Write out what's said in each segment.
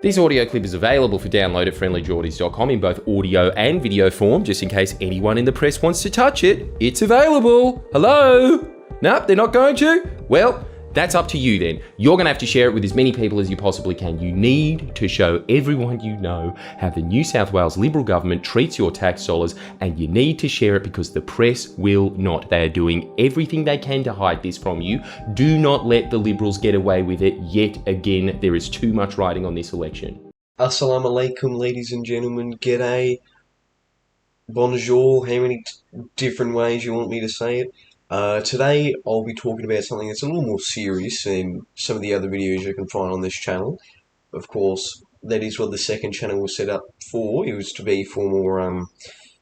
This audio clip is available for download at friendlyjordies.com in both audio and video form, just in case anyone in the press wants to touch it. It's available. Hello? Nope, they're not going to? Well, that's up to you then. You're going to have to share it with as many people as you possibly can. You need to show everyone you know how the New South Wales Liberal government treats your tax dollars, and you need to share it because the press will not. They are doing everything they can to hide this from you. Do not let the Liberals get away with it yet again. There is too much riding on this election. Assalamu alaikum, ladies and gentlemen. G'day. Bonjour. How many different ways you want me to say it? Today I'll be talking about something that's a little more serious than some of the other videos you can find on this channel. Of course, that is what the second channel was set up for. It was to be for more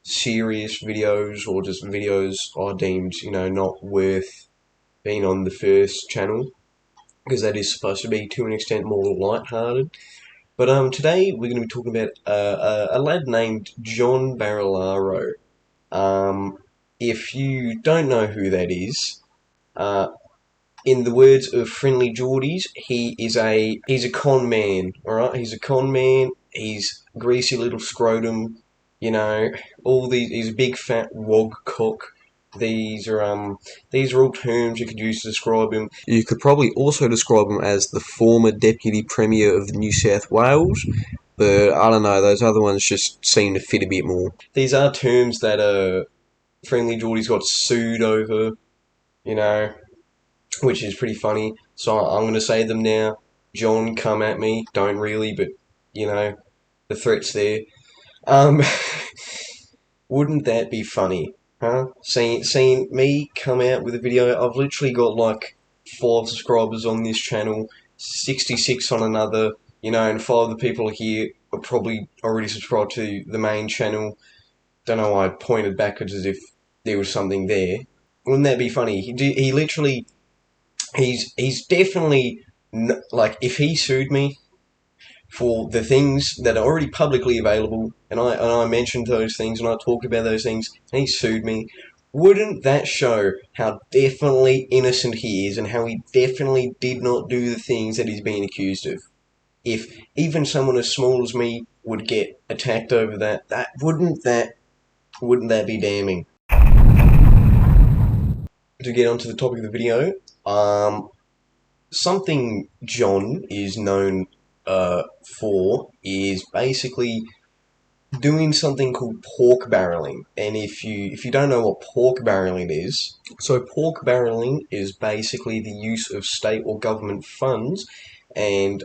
serious videos, or just videos I deemed, not worth being on the first channel, because that is supposed to be to an extent more light-hearted. But today we're going to be talking about a lad named John Barilaro. If you don't know who that is, in the words of friendlyjordies, he's a con man, alright? He's a con man, he's greasy little scrotum, he's a big fat wog cock. These are all terms you could use to describe him. You could probably also describe him as the former Deputy Premier of New South Wales, but I don't know, those other ones just seem to fit a bit more. These are terms that friendlyjordies got sued over, which is pretty funny. So I'm going to say them now. John, come at me. Don't really, but, the threat's there. Wouldn't that be funny, huh? Seeing me come out with a video. I've literally got like 5 subscribers on this channel, 66 on another, and 5 of the people here are probably already subscribed to the main channel. Don't know why I pointed backwards as if there was something there. Wouldn't that be funny? He literally, he's definitely, like, if he sued me for the things that are already publicly available, and I mentioned those things, and I talked about those things, and he sued me, wouldn't that show how definitely innocent he is, and how he definitely did not do the things that he's being accused of? If even someone as small as me would get attacked over that, wouldn't that be damning? To get onto the topic of the video, something John is known for is basically doing something called pork barreling. And if you don't know what pork barreling is, so pork barreling is basically the use of state or government funds and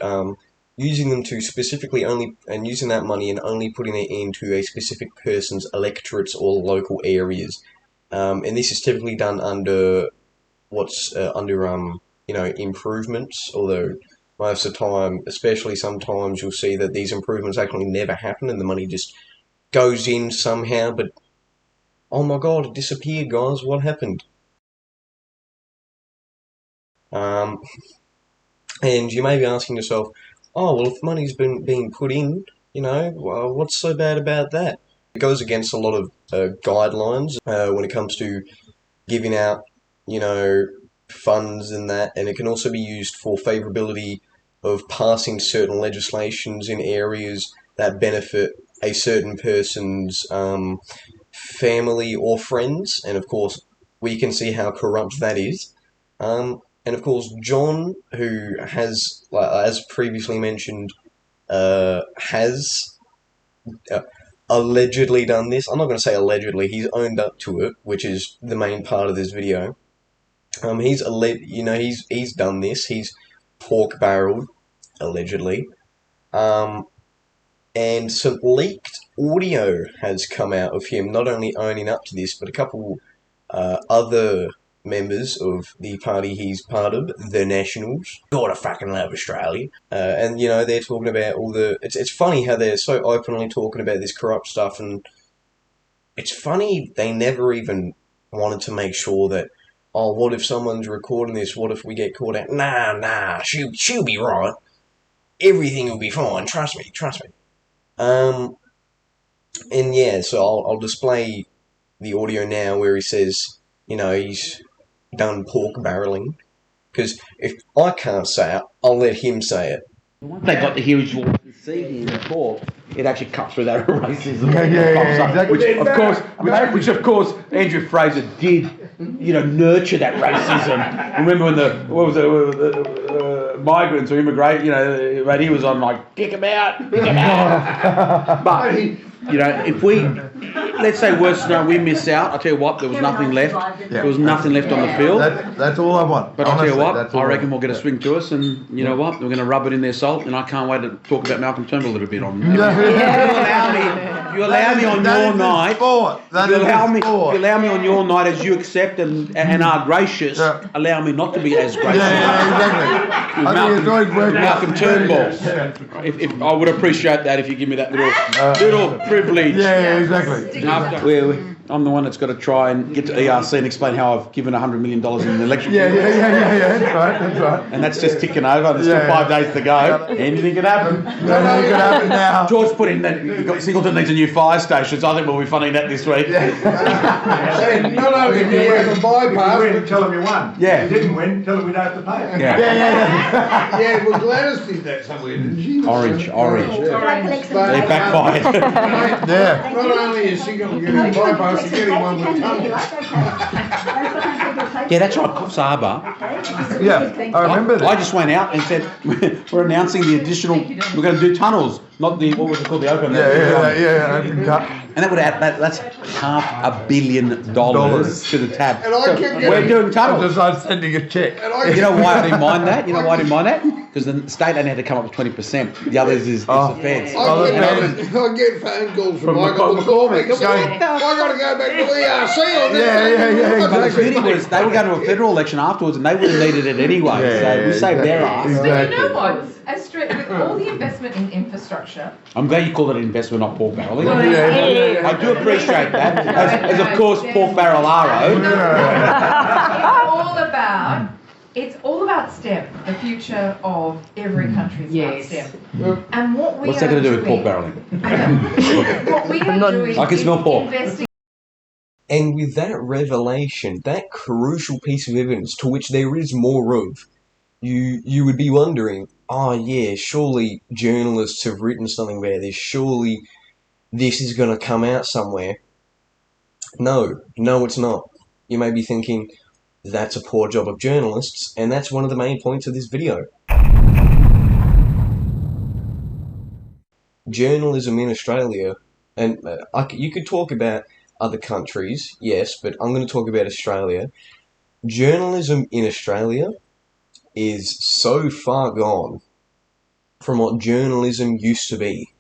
using them to specifically using that money and only putting it into a specific person's electorates or local areas. And this is typically done under improvements, although most of the time, especially sometimes, you'll see that these improvements actually never happen and the money just goes in somehow, but oh my god, it disappeared, guys, what happened? And you may be asking yourself, oh, well, if money's being put in, well, what's so bad about that? It goes against a lot of guidelines when it comes to giving out, funds and that, and it can also be used for favourability of passing certain legislations in areas that benefit a certain person's family or friends, and of course we can see how corrupt that is. And of course John, who has, as previously mentioned, has allegedly done this. I'm not going to say allegedly, he's owned up to it, which is the main part of this video. He's done this, he's pork barreled, allegedly. And some leaked audio has come out of him not only owning up to this, but a couple other members of the party he's part of, the Nationals. Gotta fucking love Australia. And they're talking about all the... It's funny how they're so openly talking about this corrupt stuff, and it's funny they never even wanted to make sure that, oh, what if someone's recording this? What if we get caught out? Nah, she'll be right. Everything will be fine. Trust me. And yeah, so I'll display the audio now where he says, he's done pork barreling. Because if I can't say it, I'll let him say it. Once they got the huge war, see him talk, it actually cuts through that racism. Exactly. Which of course Andrew Fraser did, nurture that racism. Remember when the migrants or immigrant, when he was on like, kick him out. But if we, let's say worst scenario, we miss out. I tell you what, there was nothing left. There was nothing left on the field. That's all I want. But honestly, I'll tell you what, I reckon we'll get a swing to us, and you know what, we're going to rub it in their salt. And I can't wait to talk about Malcolm Turnbull a little bit on. If you allow me on your night. If you allow me on your night, as you accept and are gracious, allow me not to be as gracious. Exactly. Malcolm Turnbull. If I would appreciate that if you give me that little privilege. Yeah, exactly. I'm the one that's got to try and get to ERC and explain how I've given $100 million in an election. Yeah. That's right. And that's just ticking over. There's still 5 days to go. Anything can happen. Anything can happen now. George put in that Singleton needs a new fire station, so I think we'll be funding that this week. And not only do you have a bypass, If you win, tell them you won. Yeah. If you didn't win, tell them we don't have to pay it. yeah, well, Gladys did that somewhere, didn't she? Orange. They But, backfired. not only is Singleton getting a bypass, you're getting one with tunnels. Yeah, that's right, Coffs Harbour. Yeah, I remember that. I just went out and said, we're announcing the additional, we're going to do tunnels, not the, what was it called, the open. Open cut. And that would add, that's $500 million to the tab. And I So kept we're getting- doing I tunnels. was sending a check. And I You know why I didn't mind that? Because the state only had to come up with 20%. The others is the feds. I get phone calls from Michael McCormick. I got to go back to ERC on this. But the beauty was they were going to a federal election afterwards and they would have needed it anyway. So we saved their ass. But you know what? With all the investment in infrastructure. I'm glad you call it an investment, not pork barreling. Well, I do appreciate that. As of course, pork barrelaro. It's all about STEM, the future of every country is about STEM. And What's that going to do with pork barreling? What we are doing I can smell pork. investing. And with that revelation, that crucial piece of evidence to which there is more of, you would be wondering, surely journalists have written something about this, surely this is going to come out somewhere. No, it's not. You may be thinking, that's a poor job of journalists, and that's one of the main points of this video. Journalism in Australia, and you could talk about other countries, yes, but I'm going to talk about Australia. Journalism in Australia is so far gone from what journalism used to be.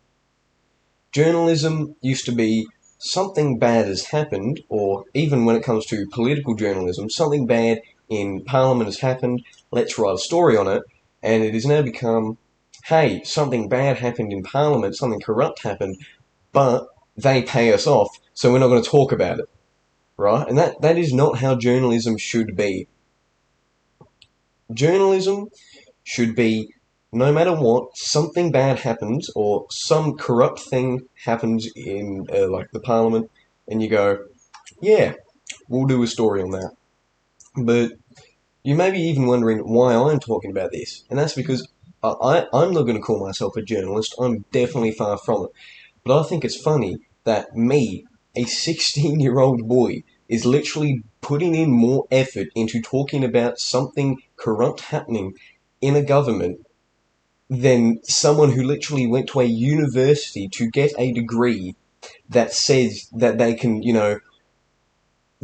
Journalism used to be something bad has happened, or even when it comes to political journalism, something bad in Parliament has happened, let's write a story on it, and it has now become, hey, something bad happened in Parliament, something corrupt happened, but they pay us off, so we're not going to talk about it, right? And that is not how journalism should be. Journalism should be, no matter what, something bad happens or some corrupt thing happens in like the Parliament, and you go, yeah, we'll do a story on that. But you may be even wondering why I'm talking about this, and that's because I'm not going to call myself a journalist. I'm definitely far from it. But I think it's funny that me, a 16-year-old boy, is literally putting in more effort into talking about something corrupt happening in a government than someone who literally went to a university to get a degree that says that they can,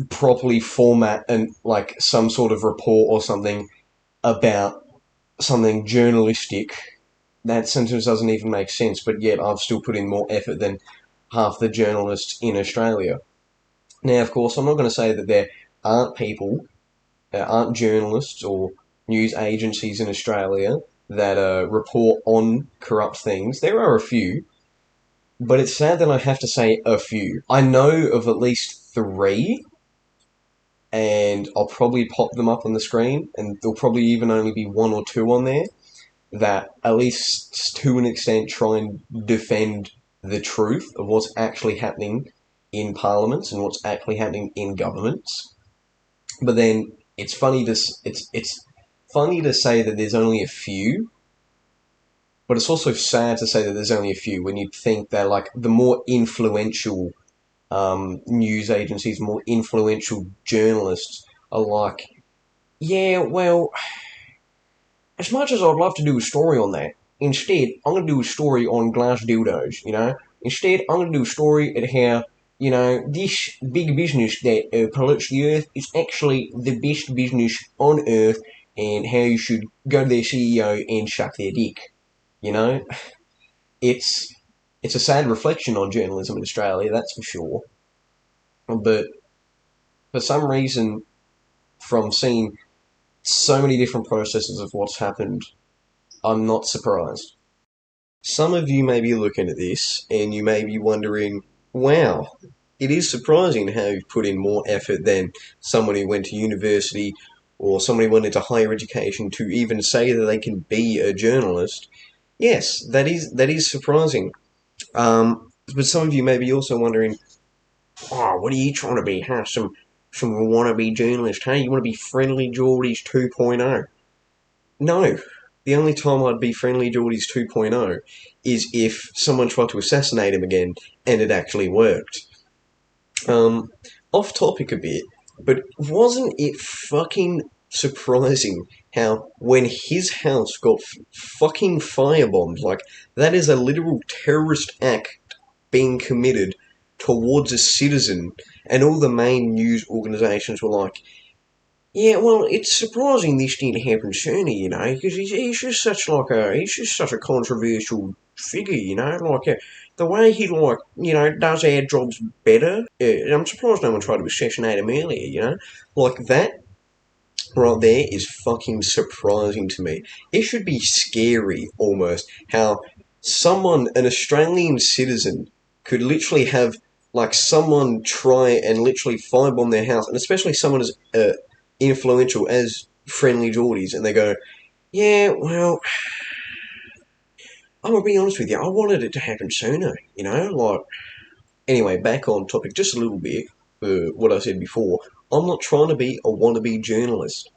properly format and like some sort of report or something about something journalistic. That sentence doesn't even make sense, but yet I've still put in more effort than half the journalists in Australia. Now, of course, I'm not going to say that there aren't people, aren't journalists or news agencies in Australia that report on corrupt things. There are a few, but it's sad that I have to say a few. I know of at least 3, and I'll probably pop them up on the screen, and there'll probably even only be 1 or 2 on there that, at least to an extent, try and defend the truth of what's actually happening in parliaments and what's actually happening in governments. But then it's funny to say that there's only a few, but it's also sad to say that there's only a few when you'd think that, like, the more influential news agencies, more influential journalists are like, yeah, well, as much as I'd love to do a story on that, instead, I'm going to do a story on glass dildos, you know? Instead, I'm going to do a story at how, you know, this big business that pollutes the earth is actually the best business on earth, and how you should go to their CEO and suck their dick, you know? It's a sad reflection on journalism in Australia, that's for sure. But for some reason, from seeing so many different processes of what's happened, I'm not surprised. Some of you may be looking at this and you may be wondering, wow, it is surprising how you've put in more effort than someone who went to university or somebody who went into higher education to even say that they can be a journalist. Yes, that is surprising. But some of you may be also wondering, oh, what are you trying to be? Huh? Some wannabe journalist? Hey, you want to be friendlyjordies 2.0? No. The only time I'd be friendlyjordies 2.0 is if someone tried to assassinate him again and it actually worked. Off topic a bit, but wasn't it fucking surprising how when his house got fucking firebombed, like, that is a literal terrorist act being committed towards a citizen, and all the main news organisations were like, yeah, well, it's surprising this didn't happen sooner, you know, because he's just such a controversial figure, you know, like, the way he, like, you know, does our jobs better. I'm surprised no one tried to assassinate him earlier, you know, like, that right there is fucking surprising to me. It should be scary, almost, how an Australian citizen, could literally have, like, someone try and literally firebomb their house, and especially someone as influential as friendlyjordies, and they go, yeah, well, I'm gonna be honest with you, I wanted it to happen sooner, you know, like, anyway, back on topic just a little bit, what I said before, I'm not trying to be a wannabe journalist.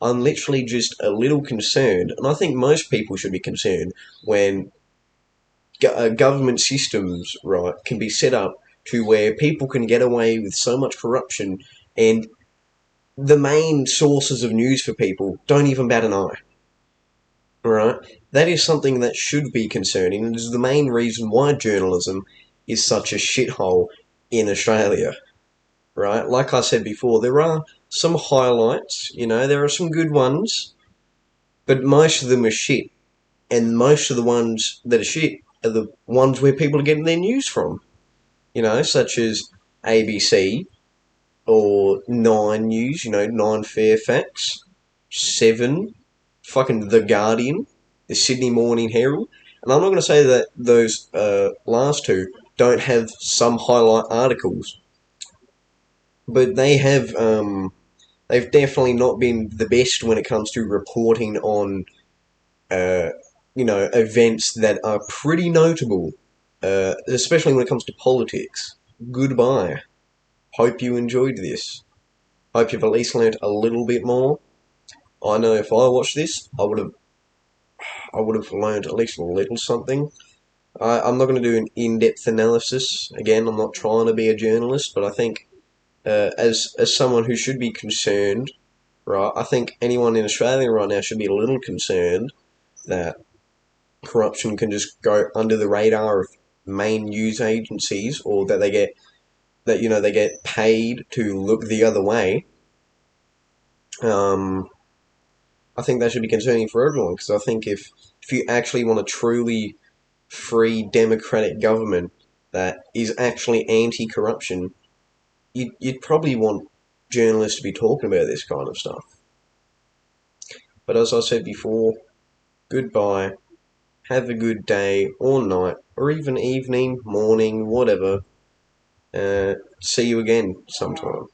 I'm literally just a little concerned, and I think most people should be concerned when government systems, right, can be set up to where people can get away with so much corruption, and the main sources of news for people don't even bat an eye. Right? That is something that should be concerning, and is the main reason why journalism is such a shithole in Australia. Right? Like I said before, there are some highlights, you know, there are some good ones, but most of them are shit. And most of the ones that are shit are the ones where people are getting their news from. You know, such as ABC, or 9 News, you know, 9 Fairfax, 7, fucking The Guardian, the Sydney Morning Herald. And I'm not going to say that those last two don't have some highlight articles, but they have, they've definitely not been the best when it comes to reporting on, you know, events that are pretty notable, especially when it comes to politics. Goodbye. Hope you enjoyed this. Hope you've at least learnt a little bit more. I know if I watched this, I would have learned at least a little something. I'm not going to do an in-depth analysis. Again, I'm not trying to be a journalist, but I think as someone who should be concerned, right, I think anyone in Australia right now should be a little concerned that corruption can just go under the radar of main news agencies, or that they get paid to look the other way. I think that should be concerning for everyone, because I think if you actually want a truly free democratic government that is actually anti-corruption, you'd probably want journalists to be talking about this kind of stuff. But as I said before, goodbye, have a good day or night, or even evening, morning, whatever. See you again sometime.